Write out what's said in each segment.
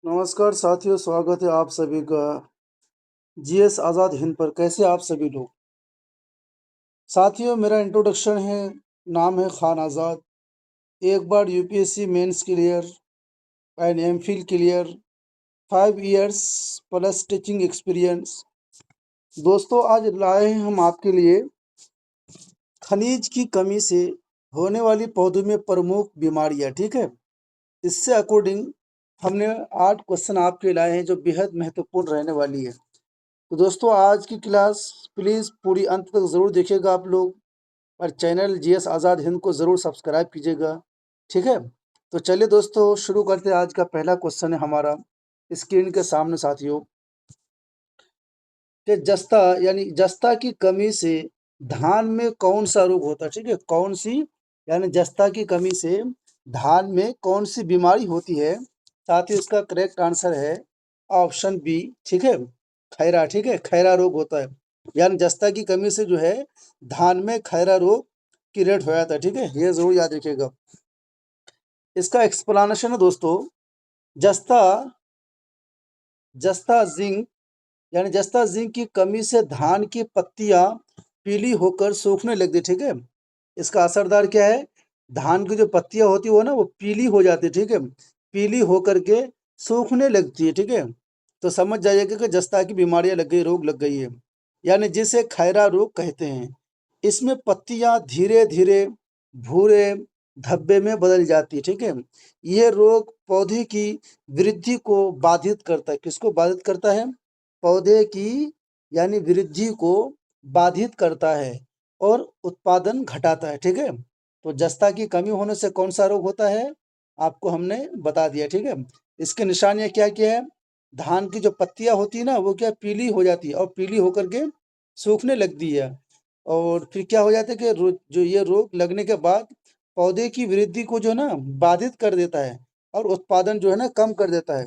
नमस्कार साथियों, स्वागत है आप सभी का जीएस आज़ाद हिंद पर। कैसे आप सभी लोग साथियों? मेरा इंट्रोडक्शन है, नाम है खान आज़ाद। एक बार UPSC mains clear and MPhil clear, 5 years plus teaching experience. दोस्तों, आज लाए हैं हम आपके लिए खनिज की कमी से होने वाली पौधों में प्रमुख बीमारियां। ठीक है, इससे अकॉर्डिंग हमने 8 क्वेश्चन आपके लाए हैं जो बेहद महत्वपूर्ण रहने वाली है। तो दोस्तों, आज की क्लास प्लीज़ पूरी अंत तक ज़रूर देखिएगा आप लोग, और चैनल जीएस आज़ाद हिंद को ज़रूर सब्सक्राइब कीजिएगा। ठीक है, तो चलिए दोस्तों शुरू करते हैं। आज का पहला क्वेश्चन है हमारा स्क्रीन के सामने साथियों, कि जस्ता यानी जस्ता की कमी से धान में कौन सा रोग होता है। ठीक है, कौन सी यानी जस्ता की कमी से धान में कौन सी बीमारी होती है साथियों? इसका करेक्ट आंसर है ऑप्शन बी। ठीक है, खैरा। ठीक है, खैरा रोग होता है, यानी जस्ता की कमी से जो है धान में खैरा रोग क्रिएट हो जाता है। ठीक है, ये जरूर याद रखिएगा। इसका एक्सप्लेनेशन है दोस्तों, जस्ता जस्ता जिंक यानी जस्ता जिंक की कमी से धान की पत्तियां पीली होकर सूखने लगती। ठीक है, इसका असरदार क्या है? धान की जो पत्तियां होती है वो ना वो पीली हो जाती है। ठीक है, पीली होकर के सूखने लगती है। ठीक है, तो समझ जाइएगा कि जस्ता की बीमारियां लग गई, रोग लग गई है, यानी जिसे खैरा रोग कहते हैं। इसमें पत्तियां धीरे धीरे भूरे धब्बे में बदल जाती है। ठीक है, यह रोग पौधे की वृद्धि को बाधित करता है। किसको बाधित करता है? पौधे की यानी वृद्धि को बाधित करता है और उत्पादन घटाता है। ठीक है, तो जस्ता की कमी होने से कौन सा रोग होता है आपको हमने बता दिया। ठीक है, इसके निशानियां क्या क्या है? धान की जो पत्तियां होती है ना वो क्या पीली हो जाती है और पीली होकर के सूखने लगती है। और फिर क्या हो जाता है कि जो ये रोग लगने के बाद पौधे की वृद्धि को जो है ना बाधित कर देता है और उत्पादन जो है ना कम कर देता है।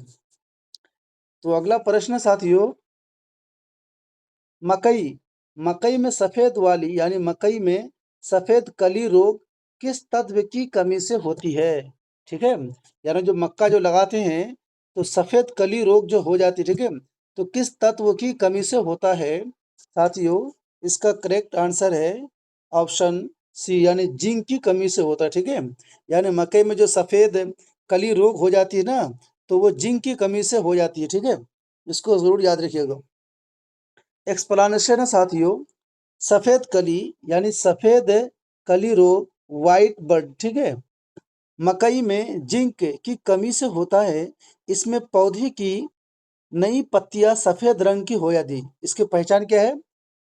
तो अगला प्रश्न साथियों, मकई मकई में सफेद वाली यानी मकई में सफेद कली रोग किस तत्व की कमी से होती है? ठीक है, यानी जो मक्का जो लगाते हैं तो सफेद कली रोग जो हो जाती है। ठीक है, तो किस तत्व की कमी से होता है साथियों? इसका करेक्ट आंसर है ऑप्शन सी, यानी जिंक की कमी से होता है। ठीक है, यानी मकई में जो सफेद कली रोग हो जाती है ना तो वो जिंक की कमी से हो जाती है। ठीक है, इसको जरूर याद रखिएगा। एक्सप्लेनेशन है साथियों, सफेद कली यानी सफेद कली रोग, वाइट बर्ड। ठीक है, मकई में जिंक की कमी से होता है। इसमें पौधे की नई पत्तियां सफेद रंग की हो जाती। इसकी पहचान क्या है?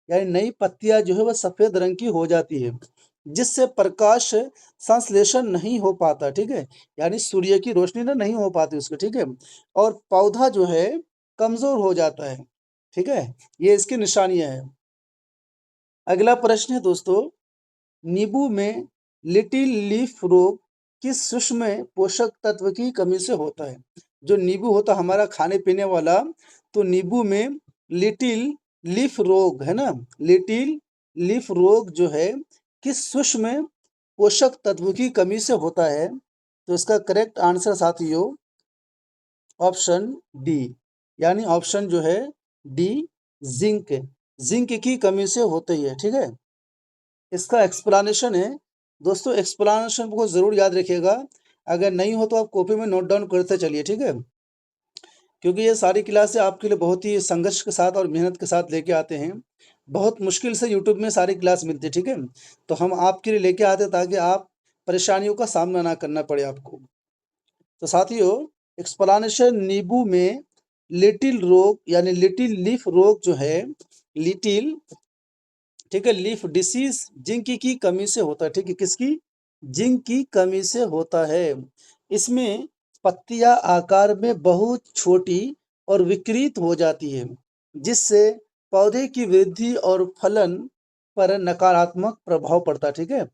यानी नई पत्तियां जो है वह सफेद रंग की हो जाती है, जिससे प्रकाश संश्लेषण नहीं हो पाता। ठीक है, यानी सूर्य की रोशनी ना नहीं हो पाती उसको। ठीक है, और पौधा जो है कमजोर हो जाता है। ठीक है, ये इसकी निशानियां है। अगला प्रश्न है दोस्तों, नींबू में लिटिल लीफ रोग किस सूक्ष्म पोषक तत्व की कमी से होता है? जो नींबू होता है हमारा खाने पीने वाला, तो नींबू में लिटिल लीफ रोग है ना, लिटिल लीफ रोग जो है किस सूक्ष्म पोषक तत्व की कमी से होता है? तो इसका करेक्ट आंसर साथियों ऑप्शन डी, यानी ऑप्शन जो है डी, जिंक। जिंक की कमी से होती है। ठीक है, इसका एक्सप्लेनेशन है दोस्तों, एक्सप्लेनेशन को जरूर याद रखिएगा। अगर नहीं हो तो आप कॉपी में नोट डाउन करते चलिए। ठीक है, क्योंकि ये सारी क्लासें आपके लिए बहुत ही संघर्ष के साथ और मेहनत के साथ लेके आते हैं। बहुत मुश्किल से यूट्यूब में सारी क्लास मिलती है। ठीक है, तो हम आपके लिए लेके आते हैं ताकि आप परेशानियों का सामना ना करना पड़े आपको। तो साथियों, एक्सप्लेनेशन, नींबू में लिटिल रोग यानी लिटिल लीफ रोग जो है, लिटिल, ठीक है, लीफ डिसीज जिंक की कमी से होता है। ठीक है, किसकी? जिंक की कमी से होता है। इसमें पत्तियां आकार में बहुत छोटी और विकृत हो जाती है, जिससे पौधे की वृद्धि और फलन पर नकारात्मक प्रभाव पड़ता है। ठीक है,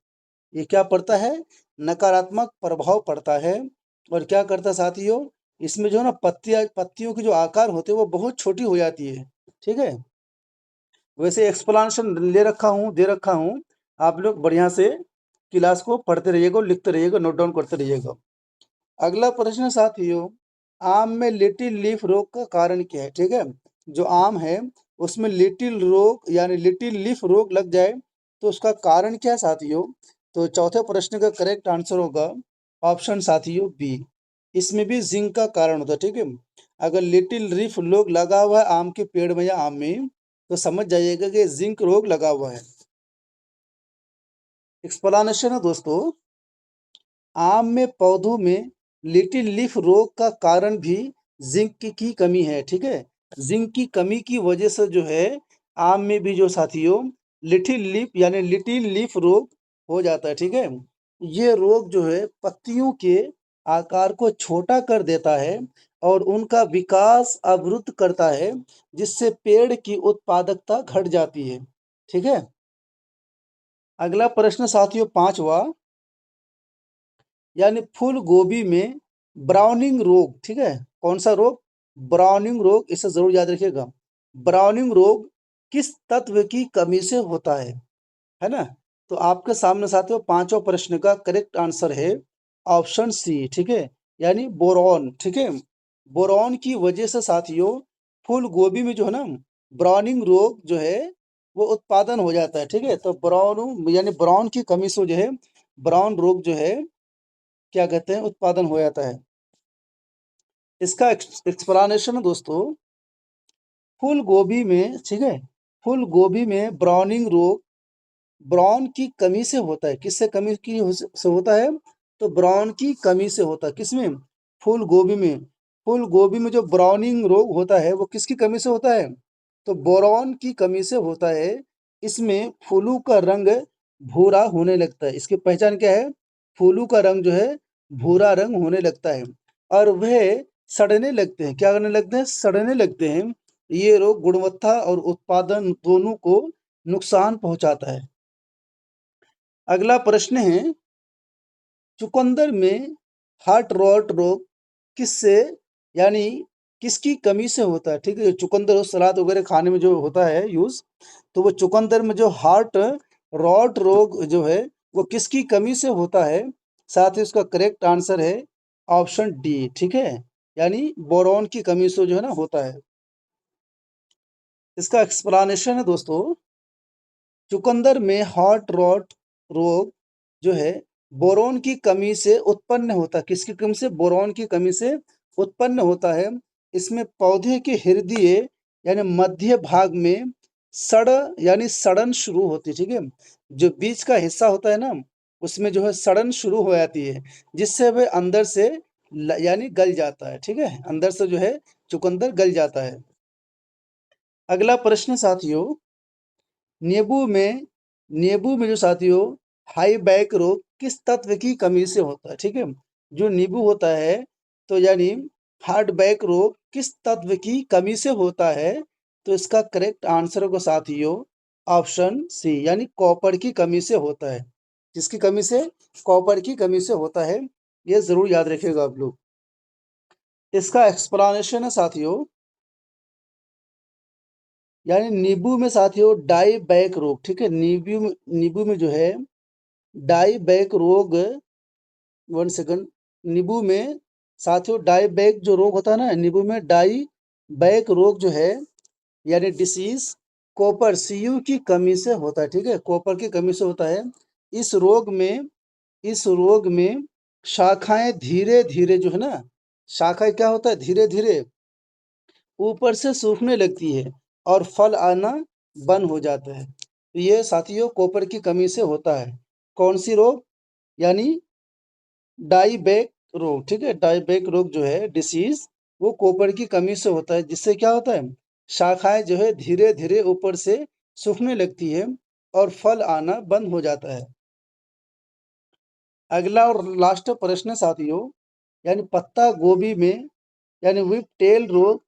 ये क्या पड़ता है? नकारात्मक प्रभाव पड़ता है। और क्या करता है साथियों, इसमें जो है ना पत्तियों की जो आकार होते हैं वो बहुत छोटी हो जाती है। ठीक है, वैसे एक्सप्लेनेशन ले रखा हूँ, दे रखा हूँ, आप लोग बढ़िया से क्लास को पढ़ते रहिएगा, लिखते रहिएगा, नोट डाउन करते रहिएगा। अगला प्रश्न साथियों, आम में लिटिल लीफ रोग का कारण क्या है? ठीक है, जो आम है उसमें लिटिल रोग यानी लिटिल लीफ रोग लग जाए तो उसका कारण क्या है साथियों? तो चौथे प्रश्न का करेक्ट आंसर होगा ऑप्शन साथियों बी। इसमें भी जिंक का कारण होता है। ठीक है, अगर लिटिल लीफ रोग लगा हुआ है आम के पेड़ में या आम में तो समझ जाइएगा कि जिंक रोग लगा हुआ है। एक्सप्लेनेशन है दोस्तों, आम में पौधों में लिटिल लीफ रोग का कारण भी जिंक की कमी है। ठीक है, जिंक की कमी की वजह से जो है आम में भी जो साथियों लिटिल लीफ रोग हो जाता है। ठीक है, ये रोग जो है पत्तियों के आकार को छोटा कर देता है और उनका विकास अवरुद्ध करता है, जिससे पेड़ की उत्पादकता घट जाती है। ठीक है, अगला प्रश्न साथियों पांचवा, यानी फूल गोभी में ब्राउनिंग रोग। ठीक है, कौन सा रोग? ब्राउनिंग रोग, इसे जरूर याद रखिएगा। ब्राउनिंग रोग किस तत्व की कमी से होता है ना? तो आपके सामने साथियों पांचों प्रश्न का करेक्ट आंसर है ऑप्शन सी। ठीक है, यानी बोरॉन। ठीक है, बोरॉन की वजह से साथियों फूल गोभी में जो है ना ब्राउनिंग रोग जो है वो उत्पादन हो जाता है। ठीक है, तो ब्राउन यानी ब्राउन की कमी से जो है ब्राउन रोग जो है क्या कहते हैं उत्पादन हो जाता है। इसका एक्सप्लेनेशन है दोस्तों, फूल गोभी में, ठीक है, फूल गोभी में ब्राउनिंग रोग ब्राउन की कमी से होता है। किससे कमी की से होता है? तो ब्राउन की कमी से होता है। किसमें? फूल गोभी में। फूल गोभी में जो ब्राउनिंग रोग होता है वो किसकी कमी से होता है? तो बोरॉन की कमी से होता है। इसमें फूलों का रंग भूरा होने लगता है। इसकी पहचान क्या है? फूलों का रंग जो है भूरा रंग होने लगता है और वह सड़ने लगते हैं। क्या करने लगते हैं? सड़ने लगते हैं। ये रोग गुणवत्ता और उत्पादन दोनों को नुकसान पहुंचाता है। अगला प्रश्न है, चुकंदर में हार्ट रॉट रोग किससे यानी किसकी कमी से होता है? ठीक है, चुकंदर और सलाद वगैरह खाने में जो होता है यूज, तो वो चुकंदर में जो हार्ट रॉट रोग जो है वो किसकी कमी से होता है? साथ ही उसका करेक्ट आंसर है ऑप्शन डी। ठीक है, यानी बोरॉन की कमी से जो है ना होता है। इसका एक्सप्लेनेशन है दोस्तों, चुकंदर में हॉट रॉट रोग जो है बोरॉन की कमी से उत्पन्न होता है। किसकी कमी से? बोरॉन की कमी से उत्पन्न होता है। इसमें पौधे के हृदय यानी मध्य भाग में सड़ यानी सड़न शुरू होती है। ठीक है, जो बीच का हिस्सा होता है ना उसमें जो है सड़न शुरू हो जाती है, जिससे वह अंदर से यानी गल जाता है। ठीक है, अंदर से जो है चुकंदर गल जाता है। अगला प्रश्न साथियों, नींबू में नींबू में जो साथियों हाई बैक रोग किस तत्व की कमी से होता है? ठीक है, जो नींबू होता है तो यानी हार्ड बैक रोग किस तत्व की कमी से होता है? तो इसका करेक्ट आंसर होगा साथियों ऑप्शन सी, यानी कॉपर की कमी से होता है। किसकी कमी से? कॉपर की कमी से होता है। ये जरूर याद रखिएगा आप लोग। इसका एक्सप्लेनेशन है साथियों, यानी नींबू में साथियों डाई बैक रोग। ठीक है, नींबू में जो है डाई बैक रोग, वन सेकंड, नींबू में साथियों डाई बैक जो रोग होता है ना, नींबू में डाई बैक रोग जो है यानी डिसीज कॉपर सीयू की कमी से होता है। ठीक है, कॉपर की कमी से होता है। इस रोग में इस रोग में शाखाएं धीरे धीरे जो है ना, शाखाएं क्या होता है? धीरे धीरे ऊपर से सूखने लगती है और फल आना बंद हो जाता है। तो ये साथियों कॉपर की कमी से होता है। कौन सी रोग? यानी डाईबैक रोग। ठीक है, डाईबैक रोग जो है डिसीज वो कॉपर की कमी से होता है, जिससे क्या होता है शाखाएं जो है धीरे धीरे ऊपर से सूखने लगती है और फल आना बंद हो जाता है। अगला और लास्ट प्रश्न साथियों, यानी पत्ता गोभी में यानी विप टेल रोग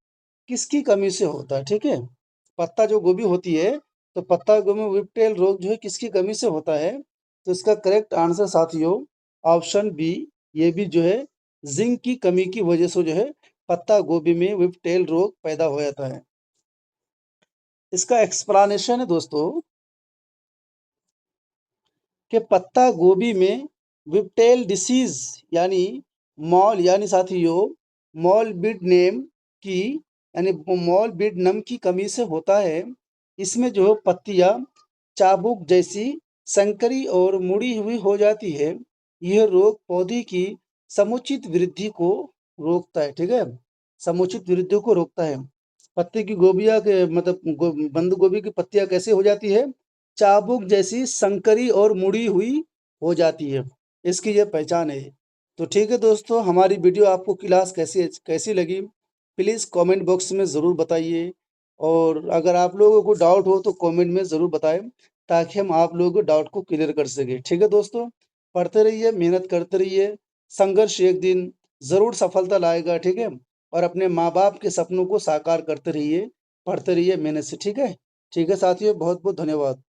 किसकी कमी से होता है? ठीक है, पत्ता जो गोभी होती है तो पत्ता गोभी में विप टेल रोग जो है किसकी कमी से होता है? तो इसका करेक्ट आंसर साथियों ऑप्शन बी, ये भी जो है जिंक की कमी की वजह से जो है पत्ता गोभी में विप टेल रोग पैदा हो जाता है। इसका एक्सप्लेनेशन है दोस्तों कि पत्ता गोभी में विप्टेल डिसीज यानी मॉल यानी साथियों मॉलबिडनेम की यानी मॉलबिडनम की कमी से होता है। इसमें जो पत्तियां चाबुक जैसी संकरी और मुड़ी हुई हो जाती है। यह रोग पौधे की समुचित वृद्धि को रोकता है। ठीक है, समुचित वृद्धि को रोकता है। पत्ते की गोबिया के मतलब बंद गोभी की पत्तियां कैसे हो जाती है? चाबुक जैसी संकरी और मुड़ी हुई हो जाती है। इसकी यह पहचान है। तो ठीक है दोस्तों, हमारी वीडियो आपको क्लास कैसी कैसी लगी प्लीज़ कमेंट बॉक्स में ज़रूर बताइए। और अगर आप लोगों को डाउट हो तो कमेंट में ज़रूर बताएं, ताकि हम आप लोगों के डाउट को क्लियर कर सकें। ठीक है दोस्तों, पढ़ते रहिए, मेहनत करते रहिए। संघर्ष एक दिन ज़रूर सफलता लाएगा। ठीक है, और अपने माँ बाप के सपनों को साकार करते रहिए, पढ़ते रहिए मेहनत से। ठीक है साथियों, बहुत बहुत धन्यवाद।